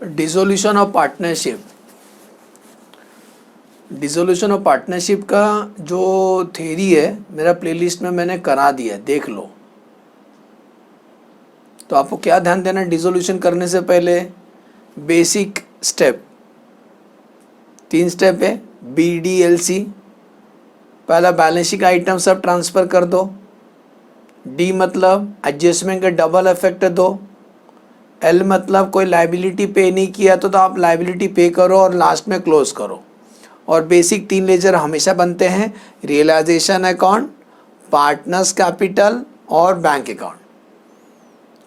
Dissolution of partnership. Dissolution of partnership का जो theory है मेरा प्लेलिस्ट में मैंने करा दिया है, देख लो। तो आपको क्या ध्यान देना है डिसोल्यूशन करने से पहले? बेसिक स्टेप, 3 स्टेप है। BDLC, पहला बैलेंस शीट आइटम सब ट्रांसफ़र कर दो। D मतलब एडजस्टमेंट का डबल इफेक्ट दो। L मतलब कोई लाइबिलिटी पे नहीं किया तो आप लाइबिलिटी पे करो और लास्ट में क्लोज करो। और बेसिक 3 लेजर हमेशा बनते हैं, रियलाइजेशन अकाउंट, पार्टनर्स कैपिटल और बैंक अकाउंट।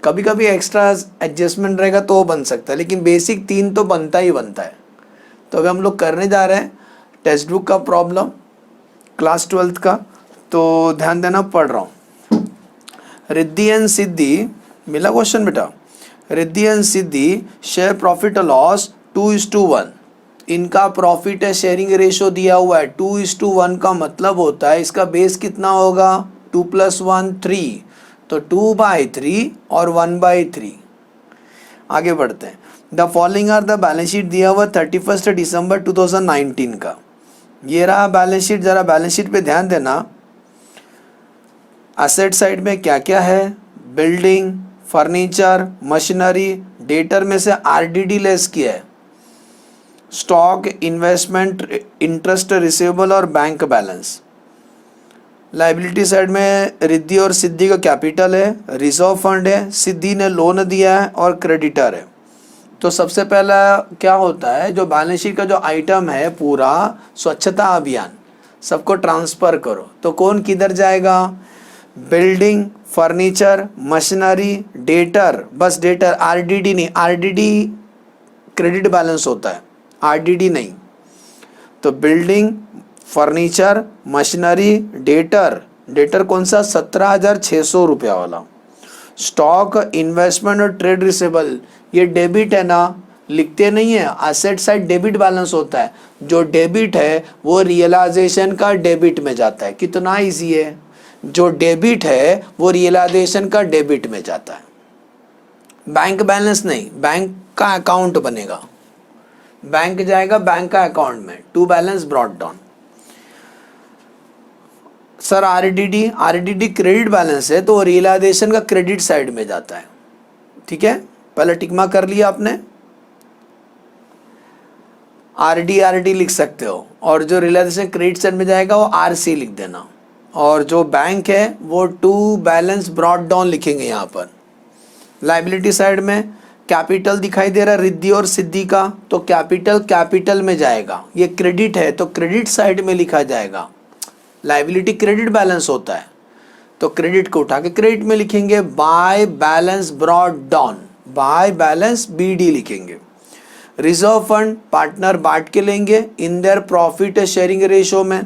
कभी कभी एक्स्ट्रा एडजस्टमेंट रहेगा तो वो बन सकता है, लेकिन बेसिक 3 तो बनता ही बनता है। तो अभी हम लोग करने जा रहे हैं टेक्स्ट बुक का प्रॉब्लम, क्लास 12th का। तो ध्यान देना, पढ़ रहा हूँ। रिद्धि एंड सिद्धि, मिला क्वेश्चन बेटा? Riddhi and Siddhi share profit और लॉस 2:1। इनका प्रॉफिट है शेयरिंग रेशो दिया हुआ है 2:1 का मतलब होता है इसका बेस कितना होगा? 2 + 1 3, तो 2/3 और 1/3। आगे बढ़ते हैं। The following are the balance sheet दिया हुआ 31 दिसंबर 2019 का। ये रहा बैलेंस शीट, जरा बैलेंस शीट पे ध्यान देना। एसेट साइड में क्या क्या है? Building, furniture, machinery. डेटर में से RDD लेस किया है। स्टॉक, इन्वेस्टमेंट, इंटरेस्ट रिसीवेबल और बैंक बैलेंस। लाइबिलिटी साइड में रिद्धि और सिद्धि का कैपिटल है, रिजर्व फंड है, सिद्धि ने लोन दिया है और क्रेडिटर है। तो सबसे पहला क्या होता है, जो बैलेंस शीट का जो आइटम है पूरा स्वच्छता अभियान, सबको ट्रांसफ़र करो। तो कौन किधर जाएगा? बिल्डिंग, फर्नीचर, मशीनरी, डेटर, बस डेटर, RDD नहीं, RDD क्रेडिट बैलेंस होता है, RDD नहीं। तो building, furniture, machinery, debtor. Debtor कौन सा? 17,600 रुपया वाला। स्टॉक, इन्वेस्टमेंट और ट्रेड रिसेबल, ये डेबिट है ना, लिखते नहीं है। एसेट साइड डेबिट बैलेंस होता है, जो डेबिट है वो रियलाइजेशन का डेबिट में जाता है। कितना ईजी है, जो डेबिट है वो रियलाइजेशन का डेबिट में जाता है। बैंक बैलेंस नहीं, बैंक का अकाउंट बनेगा, बैंक जाएगा बैंक का अकाउंट में। To balance brought down. Sir RDD credit balance है तो रियलाइजेशन का क्रेडिट साइड में जाता है। ठीक है, पहले टिकमा कर लिया आपने। RD लिख सकते हो, और जो रियलाइजेशन क्रेडिट साइड में जाएगा वो RC लिख देना। और जो बैंक है वो टू बैलेंस ब्रॉट डाउन लिखेंगे यहाँ पर। लाइबिलिटी साइड में कैपिटल दिखाई दे रहा है रिद्धि और सिद्धि का, तो कैपिटल में जाएगा। ये क्रेडिट है तो क्रेडिट साइड में लिखा जाएगा। लाइबिलिटी क्रेडिट बैलेंस होता है तो क्रेडिट को उठा के क्रेडिट में लिखेंगे। Bye balance brought down, by balance BD लिखेंगे। रिजर्व फंड पार्टनर बांट के लेंगे in their profit sharing ratio में,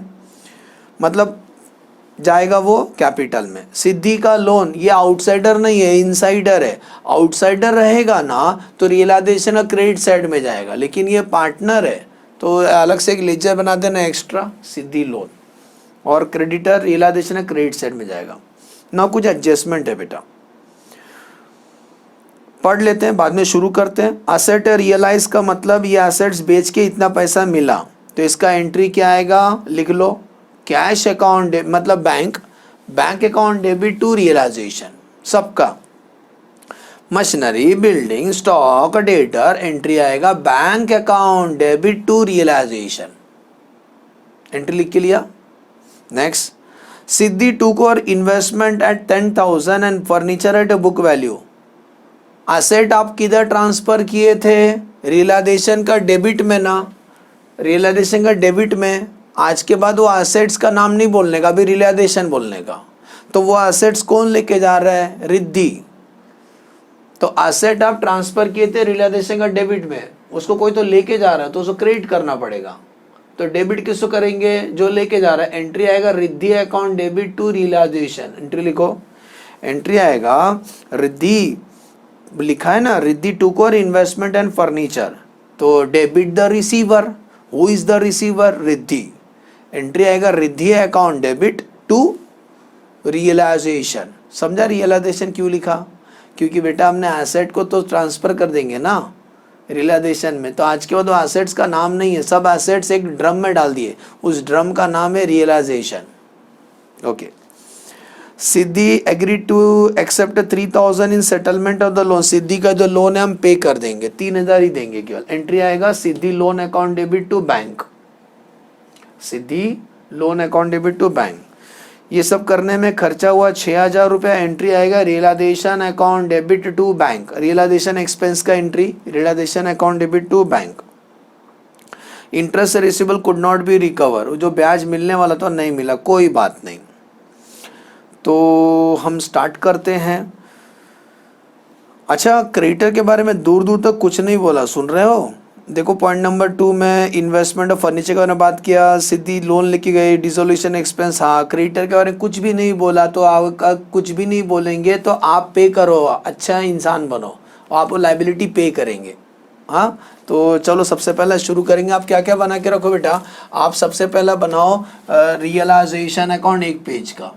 मतलब जाएगा वो कैपिटल में। सिद्धि का लोन, ये आउटसाइडर नहीं है, इनसाइडर है। आउटसाइडर रहेगा ना तो रियलाइजेशन का क्रेडिट साइड में जाएगा, लेकिन ये पार्टनर है तो अलग से एक लेजर बना देना एक्स्ट्रा, सिद्धि लोन। और क्रेडिटर रियलाइजेशन का क्रेडिट साइड में जाएगा ना। कुछ एडजस्टमेंट है बेटा, पढ़ लेते हैं, बाद में शुरू करते हैं। असेट रियलाइज का मतलब ये असेट्स बेच के इतना पैसा मिला, तो इसका एंट्री क्या आएगा, लिख लो। कैश अकाउंट मतलब bank account debit to realisation सबका। Machinery, building, stock, debtor, entry आएगा bank account debit to realisation. Entry लिख के लिया। नेक्स्ट, सिद्धि टूक और investment at 10,000 and furniture at book value. Asset आप किधर ट्रांसफर किए थे? रियलाइजेशन का डेबिट में ना, रियलाइजेशन का डेबिट में। आज के बाद वो असेट्स का नाम नहीं बोलने का, अभी रियलाइजेशन बोलने का। तो वो असेट्स कौन लेके जा रहा है? रिद्धि। तो असेट आप ट्रांसफर किए थे रियलाइजेशन का डेबिट में, उसको कोई तो लेके जा रहा है तो उसको क्रेडिट करना पड़ेगा। तो डेबिट किसको करेंगे? जो लेके जा रहा है। एंट्री आएगा Riddhi account debit to realisation. Entry लिखो। एंट्री आएगा रिद्धि, लिखा है ना रिद्धि टूक और इन्वेस्टमेंट एंड फर्नीचर, तो debit the receiver. Who is the receiver? Riddhi. Entry आएगा Riddhi account debit to realisation. समझा रियलाइजेशन क्यों लिखा? क्योंकि बेटा हमने एसेट को तो ट्रांसफर कर देंगे ना, रियलाइजेशन में। तो आज के बाद वो एसेट्स का नाम नहीं है, सब एसेट्स एक ड्रम में डाल दिए, उस ड्रम का नाम है realisation. Okay. Siddhi agree to accept 3,000 in settlement of the loan. Siddhi का जो लोन है हम पे कर देंगे, 3,000 ही देंगे केवल। एंट्री आएगा Siddhi loan account debit to bank, Siddhi loan account debit to bank. ये सब करने में खर्चा हुआ 6,000 रुपया। एंट्री आएगा realisation account debit to bank, realisation expense का entry, realisation account debit to bank. Interest receivable could not be recover, जो ब्याज मिलने वाला तो नहीं मिला, कोई बात नहीं। तो हम स्टार्ट करते हैं। अच्छा, क्रेडिटर के बारे में दूर दूर तक कुछ नहीं बोला, सुन रहे हो? देखो पॉइंट नंबर 2 में इन्वेस्टमेंट ऑफ फर्नीचर के बारे में बात किया, सिद्धि लोन लेके गई, डिसोल्यूशन एक्सपेंस, हाँ। क्रेडिटर के बारे में कुछ भी नहीं बोला, तो आप कुछ भी नहीं बोलेंगे तो आप पे करो, अच्छा इंसान बनो, आप लाइबिलिटी पे करेंगे। हाँ, तो चलो सबसे पहले शुरू करेंगे। आप क्या क्या बना के रखो बेटा? आप सबसे पहला बनाओ रियलाइजेशन अकाउंट एक पेज का,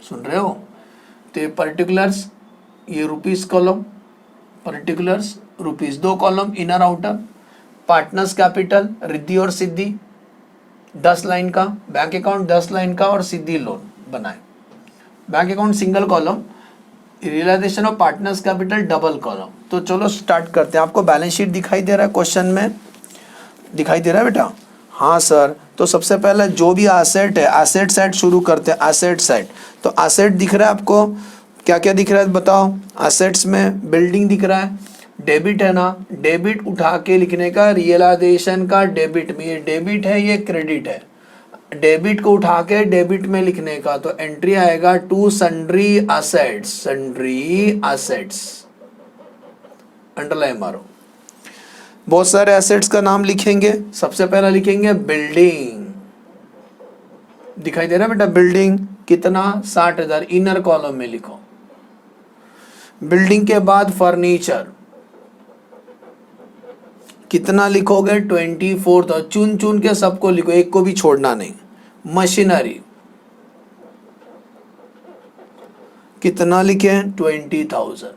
सुन रहे हो? तो ये पर्टिकुलर्स, ये rupees column, particulars rupees 2 column, inner outer, partners capital Riddhi और सिद्धि 10 लाइन का, बैंक अकाउंट 10 लाइन का और सिद्धि लोन बनाए। Bank account single column, realization of partners capital double column. तो चलो स्टार्ट करते हैं। आपको बैलेंस शीट दिखाई दे रहा है? क्वेश्चन में दिखाई दे रहा है बेटा? हाँ सर। तो सबसे पहले जो भी एसेट है, एसेट साइड शुरू करते हैं। एसेट साइड, तो एसेट दिख रहा है आपको? क्या क्या दिख रहा है बताओ? एसेट्स में बिल्डिंग दिख रहा है, डेबिट है ना, डेबिट उठा के लिखने का रियलाइजेशन का डेबिट में, ये डेबिट है ये क्रेडिट है, डेबिट को उठा के डेबिट में लिखने का। तो एंट्री आएगा to sundry assets, sundry assets, underline मारो। बहुत सारे एसेट्स का नाम लिखेंगे। सबसे पहला लिखेंगे बिल्डिंग, दिखाई दे रहा है बेटा? बिल्डिंग कितना? 60,000, इनर कॉलम में लिखो। बिल्डिंग के बाद फर्नीचर कितना लिखोगे? 24,000, चुन चुन के सबको लिखो, एक को भी छोड़ना नहीं। मशीनरी कितना लिखे? 20,000।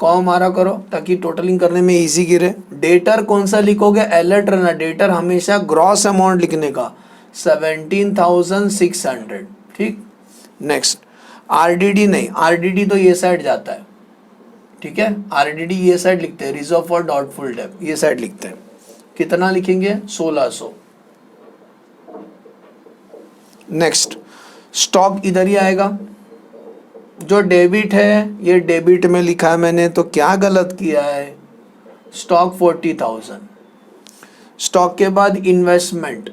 कॉम मारा करो ताकि टोटलिंग करने में इजी गिरे। डेटर कौन सा लिखोगे? अलर्ट रहना, डेटर हमेशा ग्रॉस अमाउंट लिखने का, 17,600। ठीक, नेक्स्ट। आरडीडी नहीं, आरडीडी तो ये साइड जाता है, ठीक है? आरडीडी ये साइड लिखते हैं, रिजर्व फॉर डाउटफुल डेट, ये साइड लिखते हैं। कितना लिखेंगे? 1600। नेक्स्ट, स्टॉक इधर ही आएगा। जो डेबिट है ये डेबिट में लिखा है मैंने, तो क्या गलत किया है? स्टॉक 40,000। स्टॉक के बाद इन्वेस्टमेंट,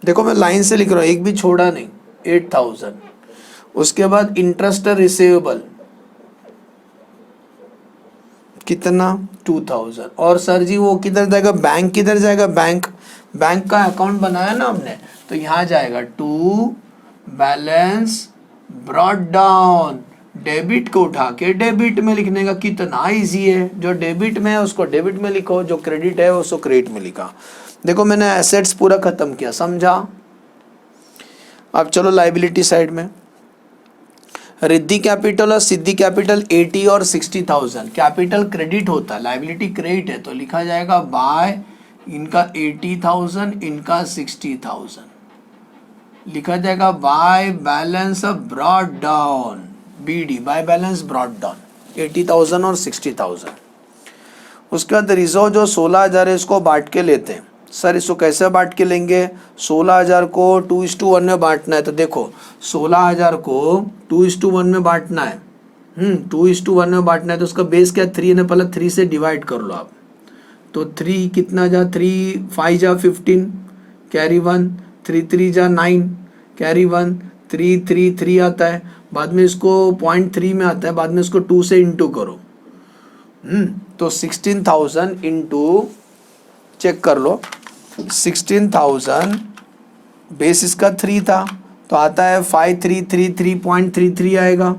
देखो मैं लाइन से लिख रहा हूं, एक भी छोड़ा नहीं, 8,000। उसके बाद इंटरेस्ट रिसीवेबल कितना? 2,000। और सर जी वो किधर जाएगा? बैंक किधर जाएगा? बैंक, बैंक का अकाउंट बनाया ना हमने, तो यहाँ जाएगा to balance brought down, debit को उठा के डेबिट में लिखने का। कितना इजी है, जो डेबिट में है उसको डेबिट में लिखो, जो क्रेडिट है उसको क्रेडिट में लिखा। देखो मैंने एसेट्स पूरा खत्म किया, समझा? अब चलो लाइबिलिटी साइड में। रिद्धि कैपिटल और सिद्धि कैपिटल 80 और 60,000। कैपिटल क्रेडिट होता है, लाइबिलिटी क्रेडिट है, तो लिखा जाएगा बाय, इनका 80,000, इनका 60,000 लिखा जाएगा by balance brought down, BD, by balance brought down, 80,000 और 60,000। उसके बाद रिजर्व जो 16,000 है इसको बांट के लेते हैं। सर इसको कैसे बांट के लेंगे? 16,000 को 2:1 में बांटना है। तो देखो 16,000 को 2:1 में बांटना है, 2:1 में बांटना है। तो उसका बेस क्या? 3 है, पहले 3 से डिवाइड कर लो आप। तो 3 कितना जा? 3 5 जा 15, कैरी 1, 3 3 जा 9, कैरी 1, 3 3 3 आता है। बाद में इसको 0.3 में आता है, बाद में इसको 2 से इंटू करो। तो 16,000 इंटू, चेक कर लो, 16,000 बेस इसका 3 था, तो आता है 5333.33 आएगा।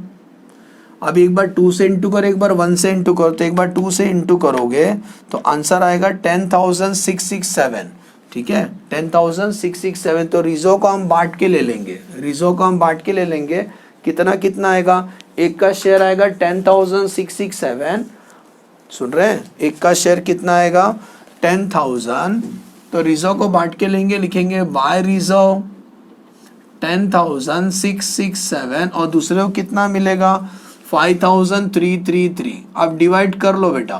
अब एक बार 2 से इंटू करो, एक बार 1 से इंटू करो, तो एक बार 2 से इंटू करोगे तो आंसर आएगा 10,667। ठीक है, 10,667। तो रिजर्व को हम बांट के ले लेंगे, रिजर्व को हम बांट के ले लेंगे। कितना कितना आएगा, एक का शेयर आएगा 10,667, सुन रहे हैं, एक का शेयर कितना आएगा 10,000, तो रिजर्व को बांट के लेंगे, लिखेंगे बाय रिजर्व 10,667 और दूसरे को कितना मिलेगा 5,333। अब डिवाइड कर लो बेटा,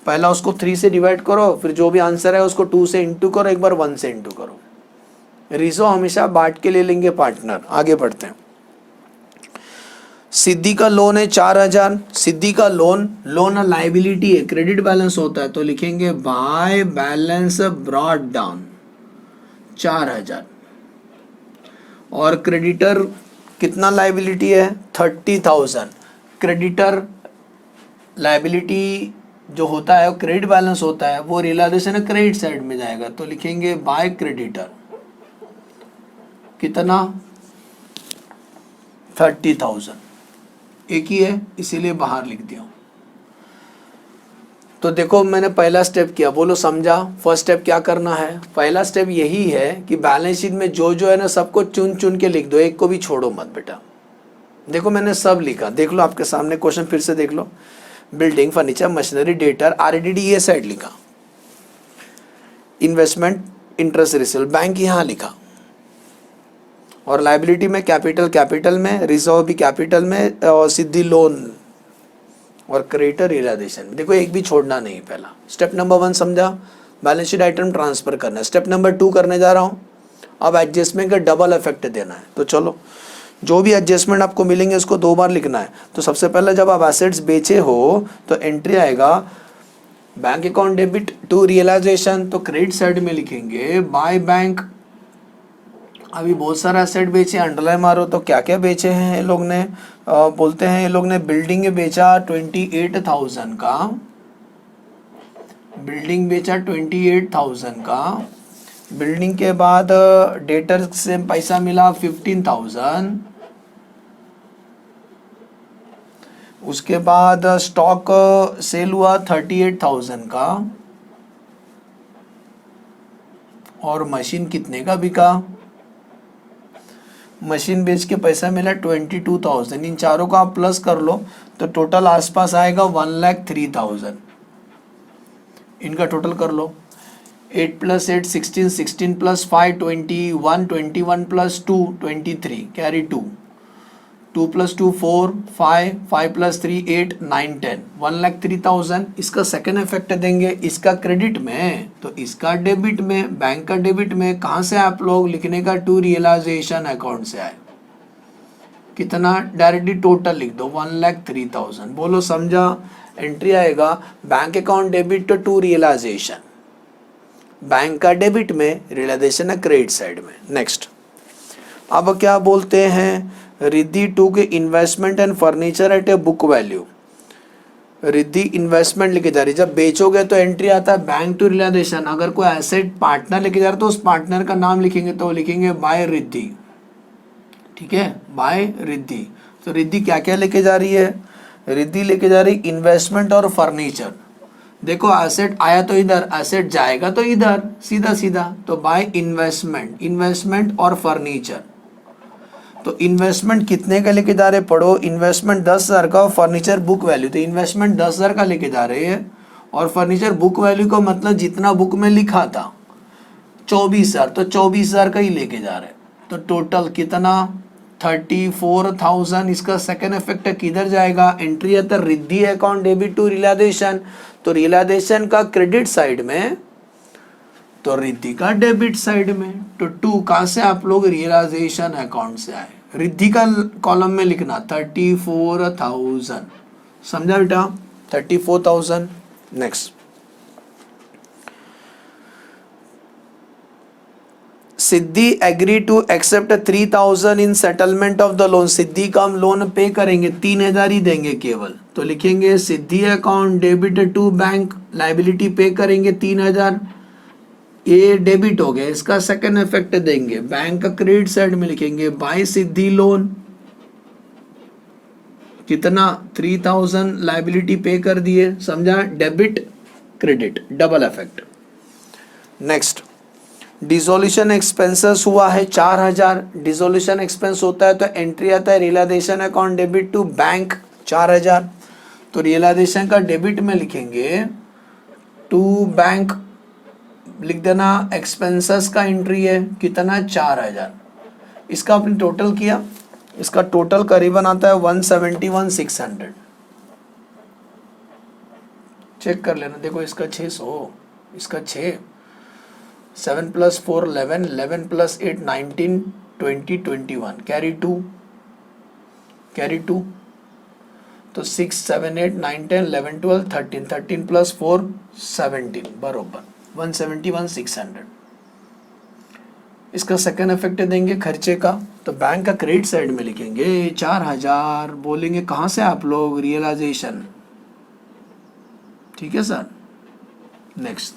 पहला उसको 3 से डिवाइड करो, फिर जो भी आंसर है उसको 2 से इंटू करो, एक बार 1 से इंटू करो। रिजर्व हमेशा बांट के ले लेंगे पार्टनर। आगे बढ़ते हैं। सिद्धि का लोन है 4,000, सिद्धि का लोन लाइबिलिटी है, क्रेडिट बैलेंस होता है, तो लिखेंगे बाय बैलेंस ब्रॉट डाउन 4,000। और क्रेडिटर कितना लाइबिलिटी है 30,000। क्रेडिटर लाइबिलिटी जो होता है, क्रेडिट बैलेंस होता है, वो रियलाइजेशन है क्रेडिट साइड में जाएगा, तो लिखेंगे बाय क्रेडिटर कितना 30,000, एक ही है इसीलिए बाहर लिख दिया। तो देखो मैंने पहला स्टेप किया, बोलो समझा। फर्स्ट स्टेप क्या करना है, पहला स्टेप यही है कि बैलेंस शीट में जो जो है ना सबको चुन चुन के लिख दो, एक को भी छोड़ो मत बेटा। देखो मैंने सब लिखा, देख लो आपके सामने क्वेश्चन, फिर से देख लो। Building, furniture, machinery, debtor, RDD ये साइड लिखा, इन्वेस्टमेंट, इंटरेस्ट रिसीवेबल, बैंक यहाँ लिखा, और लाइबिलिटी में कैपिटल में, रिजर्व भी कैपिटल में, और सिद्धि लोन और क्रेडिटर रियलाइजेशन। देखो एक भी छोड़ना नहीं। पहला स्टेप नंबर 1 समझा, बैलेंस शीट आइटम ट्रांसफर करना है। स्टेप नंबर 2 करने जा रहा हूँ, अब एडजस्टमेंट का डबल इफेक्ट देना है। तो चलो जो भी एडजस्टमेंट आपको मिलेंगे उसको 2 बार लिखना है। तो सबसे पहले जब आप एसेट्स बेचे हो तो एंट्री आएगा bank account debit to realization, तो क्रेडिट साइड में लिखेंगे बाय बैंक। अभी बहुत सारा एसेट बेचे, अंडरलाइन मारो तो क्या क्या बेचे हैं ये लोग ने, बोलते हैं ये लोग ने बिल्डिंग बेचा 28,000 का, बिल्डिंग बेचा 28,000 का, बिल्डिंग के बाद डेटर से पैसा मिला 15,000, उसके बाद स्टॉक सेल हुआ 38,000 का, और मशीन कितने का बिका, मशीन बेच के पैसा मिला 22,000। इन चारों का आप प्लस कर लो तो टोटल आसपास आएगा 1,03,000। इनका टोटल कर लो, 8 + 8 16, 16 + 5 21, 21 + 2 23, कैरी 2, 2 + 2 4, 5, 5 + 3 8, 9 10, 1,03,000। इसका सेकेंड इफेक्ट देंगे, इसका क्रेडिट में तो इसका डेबिट में, बैंक का डेबिट में। कहाँ से आप लोग लिखने का, टू रियलाइजेशन अकाउंट से आए, कितना डायरेक्टली टोटल लिख दो 1,03,000। बोलो समझा। एंट्री आएगा bank account debit to realization, bank का डेबिट में, रियलाइजेशन है क्रेडिट साइड में। नेक्स्ट अब क्या बोलते हैं, रिद्धि 2 के investment and furniture at a book value. Riddhi investment लेके जा रही, जब बेचोगे तो एंट्री आता है बैंक टू रियलाइजेशन। अगर कोई एसेट पार्टनर लेके जा रहा है तो उस पार्टनर का नाम लिखेंगे, तो लिखेंगे बाय रिद्धि, ठीक है, बाय रिद्धि। तो रिद्धि क्या क्या लेके जा रही है, रिद्धि लेके जा रही इन्वेस्टमेंट और फर्नीचर। देखो एसेट आया तो इधर, एसेट जाएगा तो इधर, सीधा सीधा, तो बाय इन्वेस्टमेंट, इन्वेस्टमेंट और फर्नीचर। तो इन्वेस्टमेंट कितने का लेके जा रहे, पढ़ो, इन्वेस्टमेंट 10,000 का, फर्नीचर बुक वैल्यू, तो इन्वेस्टमेंट 10,000 का लेके जा रहे हैं, और फर्नीचर बुक वैल्यू का मतलब जितना बुक में लिखा था 24,000, तो 24,000 का ही लेके जा रहे हैं। तो टोटल कितना 34,000। इसका सेकेंड इफेक्ट किधर जाएगा, एंट्री आता है Riddhi account debit to realization, तो रियलाइजेशन का क्रेडिट साइड में, तो रिद्धि का डेबिट साइड में। तो 2 कहाँ से आप लोग, रियलाइजेशन अकाउंट से आए, रिद्धि का कॉलम में लिखना 34,000, समझा बेटा, 34,000। Next Siddhi agree to accept 3,000 in settlement of the loan. Siddhi का हम लोन पे करेंगे, 3,000 ही देंगे केवल, तो लिखेंगे Siddhi account debit to bank, liability pay करेंगे 3,000, ये डेबिट हो गया। इसका सेकंड इफेक्ट देंगे, बैंक का क्रेडिट साइड में लिखेंगे बाय सिद्धि लोन, कितना 3,000 लाइबिलिटी पे कर दिए, समझा, debit credit double effect. Next dissolution expenses हुआ है 4000, डिसोल्यूशन एक्सपेंस होता है तो एंट्री आता है realisation account debit to bank 4000, तो रियलाइजेशन का डेबिट में लिखेंगे टू बैंक, लिख देना एक्सपेंसेस का एंट्री है कितना 4000, इसका आपने टोटल किया, इसका टोटल करीबन आता है 171,600, चेक कर लेना, देखो इसका 600, इसका 6, 7 + 4 11, 11 + 8 19, 20 21, कैरी 2, तो 6 7 8 9 10 11 12 13, 13 + 4 17, बरोबर 171,600। इसका सेकंड इफेक्ट देंगे खर्चे का, तो बैंक का क्रेडिट साइड में लिखेंगे 4000, बोलेंगे कहाँ से आप लोग, रियलाइजेशन, ठीक है sir. Next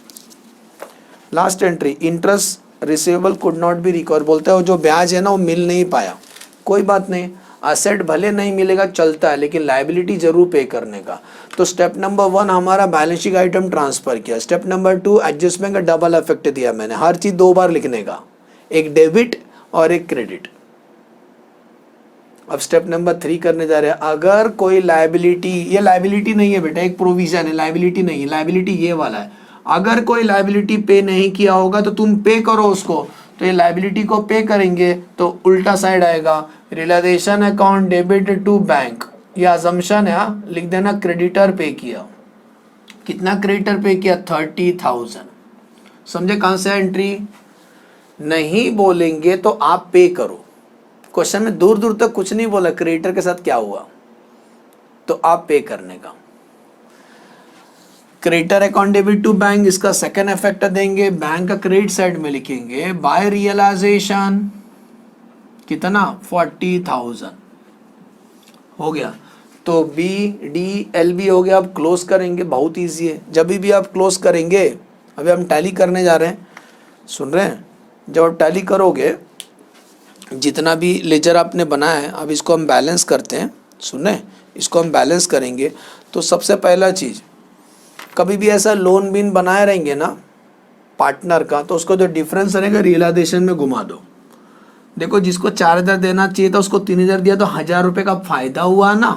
last entry, interest receivable could not be recover, बोलते हो जो ब्याज है ना वो मिल नहीं पाया, कोई बात नहीं, असेट भले नहीं मिलेगा चलता है लेकिन लायबिलिटी जरूर पे करने का। तो स्टेप नंबर 1 हमारा बैलेंस शीट आइटम ट्रांसफर किया, स्टेप नंबर 2 एडजस्टमेंट का डबल इफेक्ट दिया मैंने, हर चीज 2 बार लिखने का, एक डेबिट और एक क्रेडिट। अब स्टेप नंबर 3 करने जा रहे हैं, अगर कोई लायबिलिटी, ये लायबिलिटी नहीं है बेटा, एक प्रोविजन है, लायबिलिटी नहीं है, लायबिलिटी ये वाला है, अगर कोई लायबिलिटी पे नहीं किया होगा तो तुम पे करो उसको, तो ये लायबिलिटी को पे करेंगे तो उल्टा साइड आएगा, realisation account debit to bank, ये अजम्पशन है, लिख देना क्रेडिटर पे किया, कितना क्रेडिटर पे किया 30,000, समझे कहां से एंट्री, नहीं बोलेंगे तो आप पे करो, क्वेश्चन में दूर दूर तक कुछ नहीं बोला क्रेडिटर के साथ क्या हुआ, तो आप पे करने का। Creditor account debit to bank, इसका सेकंड इफेक्ट देंगे, बैंक का क्रेडिट साइड में लिखेंगे बाय रियलाइजेशन कितना 40,000 हो गया, तो बी डी एल बी हो गया। अब क्लोज करेंगे, बहुत इजी है, जब भी आप क्लोज करेंगे, अभी हम टैली करने जा रहे हैं, सुन रहे हैं, जब आप टैली करोगे जितना भी लेजर आपने बनाया है, अब इसको हम बैलेंस करते हैं, सुन रहे हैं, इसको हम बैलेंस करेंगे, तो सबसे पहला चीज़, कभी भी ऐसा लोन बिन बनाए रहेंगे ना पार्टनर का, तो उसको जो डिफरेंस रहेगा रियलाइजेशन में घुमा दो, देखो जिसको 4,000 देना चाहिए था उसको 3,000 दिया, तो 1,000 रुपये का फ़ायदा हुआ ना,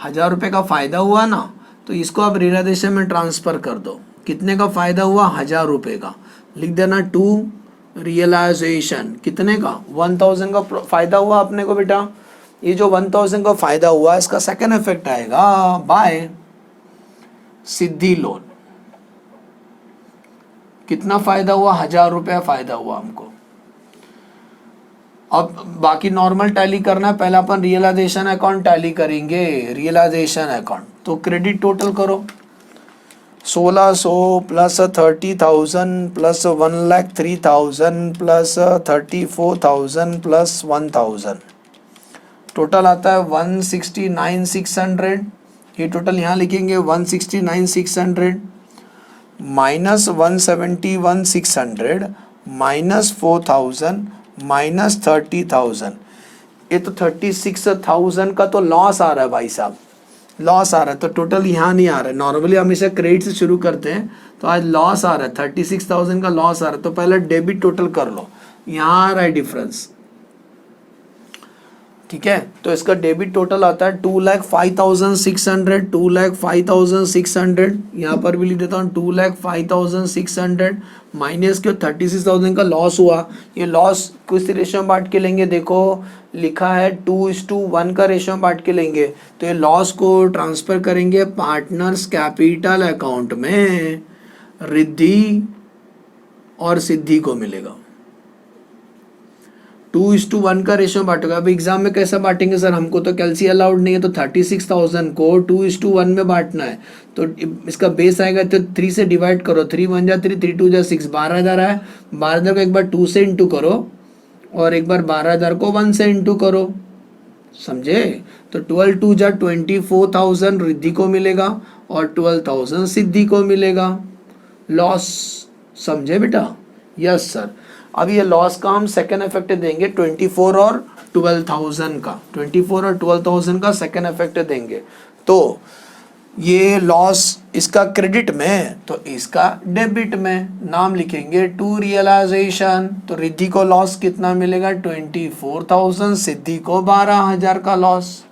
1,000 रुपये का फ़ायदा हुआ ना, तो इसको आप रियलाइजेशन में ट्रांसफ़र कर दो, कितने का फ़ायदा हुआ 1,000 रुपये का, लिख देना टू रियलाइजेशन, कितने का 1,000 का फ़ायदा हुआ अपने को बेटा, ये जो 1,000 का फ़ायदा हुआ इसका सेकेंड इफेक्ट आएगा बाय सिद्धि लोन, कितना फ़ायदा हुआ 1,000 रुपया फ़ायदा हुआ हमको। अब बाकी नॉर्मल टैली करना है, पहले अपन रियलाइजेशन अकाउंट टैली करेंगे, रियलाइजेशन अकाउंट, तो क्रेडिट टोटल करो 1,600 plus 30,000 plus 1,03,000 plus 34,000 plus 1,000, total आता है 169,600, ये टोटल यहाँ लिखेंगे 169,600 माइनस 171,600 माइनस 4,000 माइनस 30,000, ये तो 36,000 का तो लॉस आ रहा है भाई साहब, लॉस आ रहा है, तो टोटल यहाँ नहीं आ रहा है, नॉर्मली हमेशा क्रेडिट से शुरू करते हैं, तो आज लॉस आ रहा है 36,000 का लॉस आ रहा है, तो पहले डेबिट टोटल कर लो, यहाँ आ रहा है डिफरेंस, ठीक है, तो इसका डेबिट टोटल आता है 2,05,600, 2,05,600, यहाँ पर भी लिख देता हूँ 2,05,600 माइनस क्यों 36,000 का लॉस हुआ, ये लॉस किस रेशियो में बांट के लेंगे, देखो लिखा है 2:1 का रेशियो में बांट के लेंगे, तो ये लॉस को ट्रांसफर करेंगे पार्टनर्स कैपिटल अकाउंट में, रिद्धि और सिद्धि को मिलेगा, 2:1 का रेशियो बांटोगे। अब एग्जाम में कैसा बांटेंगे सर, हमको तो कैलसी अलाउड नहीं है, तो 36,000 को 2:1 में बांटना है, तो इसका बेस आएगा, तो 3 से डिवाइड करो, 3 1 जा 3, 3 2 जा 6, 12,000 है, 12,000 को एक बार 2 से इंटू करो और एक बार 12,000 को 1 से इंटू करो, समझे, तो 12 2 जा 24,000 रिद्धि को मिलेगा और 12,000 सिद्धि को मिलेगा, लॉस, समझे बेटा, यस सर। अब ये लॉस का हम सेकेंड इफेक्ट देंगे 24 और 12,000 का, 24 और 12,000 का सेकेंड इफेक्ट देंगे, तो ये लॉस इसका क्रेडिट में तो इसका डेबिट में, नाम लिखेंगे टू रियलाइजेशन। तो रिद्धि को लॉस कितना मिलेगा 24,000, सिद्धि को 12,000 का लॉस।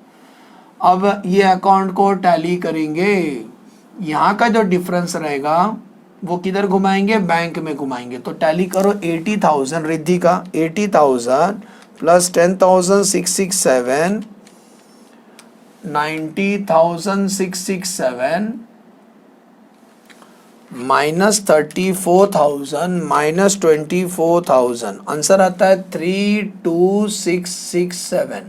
अब ये अकाउंट को टैली करेंगे, यहाँ का जो डिफरेंस रहेगा वो किधर घुमाएंगे, बैंक में घुमाएंगे। तो टैली करो 80,000 रिद्धि का, 80,000 प्लस 10,667, 90,667 माइनस 34,000 माइनस 24,000, आंसर आता है 32,667।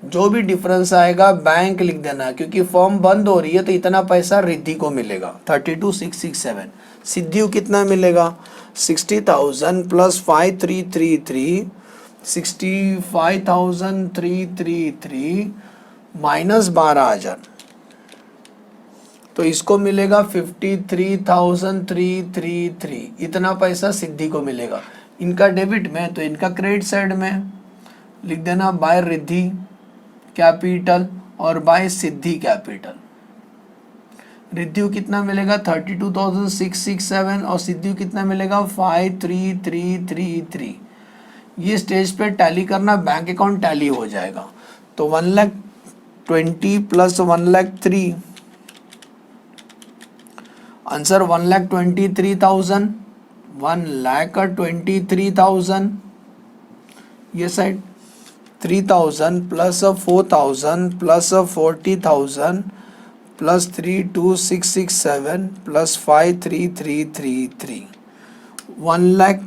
जो भी डिफरेंस आएगा बैंक लिख देना, क्योंकि फॉर्म बंद हो रही है तो इतना पैसा रिद्धि को मिलेगा 32,667। सिद्धि को कितना मिलेगा 60,000 प्लस 5,333, 65,333 माइनस 12,000, तो इसको मिलेगा 53,333। इतना पैसा सिद्धि को मिलेगा। इनका डेबिट में तो इनका क्रेडिट साइड में लिख देना बाय रिद्धि कैपिटल और बाय सिद्धि कैपिटल। रिद्धि को कितना मिलेगा 32,667 और सिद्धि को कितना मिलेगा 53,333। ये स्टेज पे टैली करना, बैंक अकाउंट टैली हो जाएगा। तो 1,20,000 प्लस 1,03,000, आंसर 1,23,000, 1,23,000। ये side 3,000 plus 4,000 plus 40,000 plus 32,667 plus 53,333, 1,00,000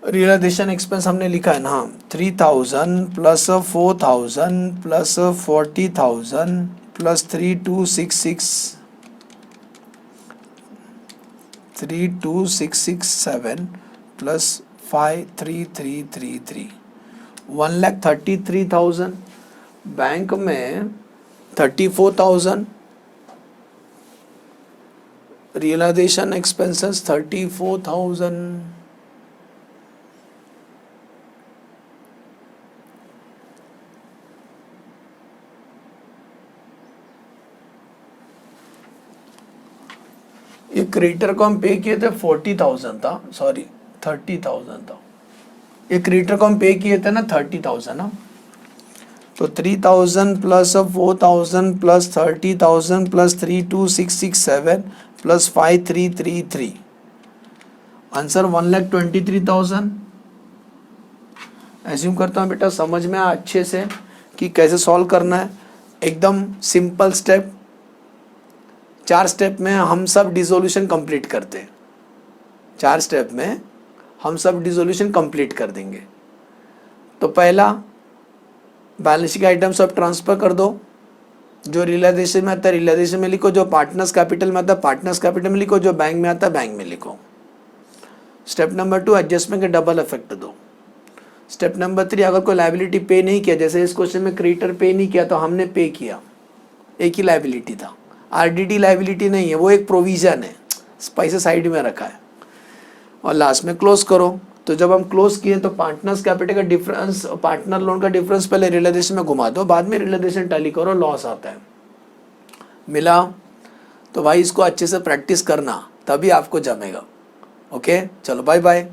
realisation expense हमने लिखा है ना, 3,000 plus 4,000 plus 40,000 plus 32,667 plus 53,333, 1,33,000। Bank में 34,000, रियलाइजेशन एक्सपेंसेस 34,000। ये क्रेडिटर को हम पे किए थे 40,000 था, सॉरी 30,000 था। ये क्रेडिटर को हम पे किए थे ना 30,000 ना, तो 3,000 plus 4,000 plus 30,000 plus 32,667 plus 5333, answer 1,23,000। Assume करता हूँ बेटा समझ में आया अच्छे से कि कैसे सॉल्व करना है। एकदम सिंपल स्टेप, 4 स्टेप में हम सब डिसोल्यूशन कंप्लीट करते हैं। 4 स्टेप में हम सब डिसोल्यूशन कंप्लीट कर देंगे। तो पहला बैलेंस शीट के आइटम सब ट्रांसफर कर दो। जो रियलाइजेशन में आता है रियलाइजेशन में लिखो, जो पार्टनर्स कैपिटल में आता है पार्टनर्स कैपिटल में लिखो, जो बैंक में आता है बैंक में लिखो। स्टेप नंबर 2 एडजस्टमेंट के डबल इफेक्ट दो। स्टेप नंबर 3 अगर कोई लायबिलिटी पे नहीं किया, जैसे इस क्वेश्चन में क्रेडिटर पे नहीं किया तो हमने पे किया, एक ही लायबिलिटी था, आरडीडी लायबिलिटी नहीं है, वो एक प्रोविजन है, पैसे साइड में रखा है। और लास्ट में क्लोज करो। तो जब हम क्लोज किए तो पार्टनर्स कैपिटल का डिफरेंस, पार्टनर लोन का डिफरेंस पहले रियलाइजेशन में घुमा दो, बाद में रियलाइजेशन टैली करो, लॉस आता है। मिला? तो भाई इसको अच्छे से प्रैक्टिस करना, तभी आपको जमेगा। ओके, चलो बाय बाय।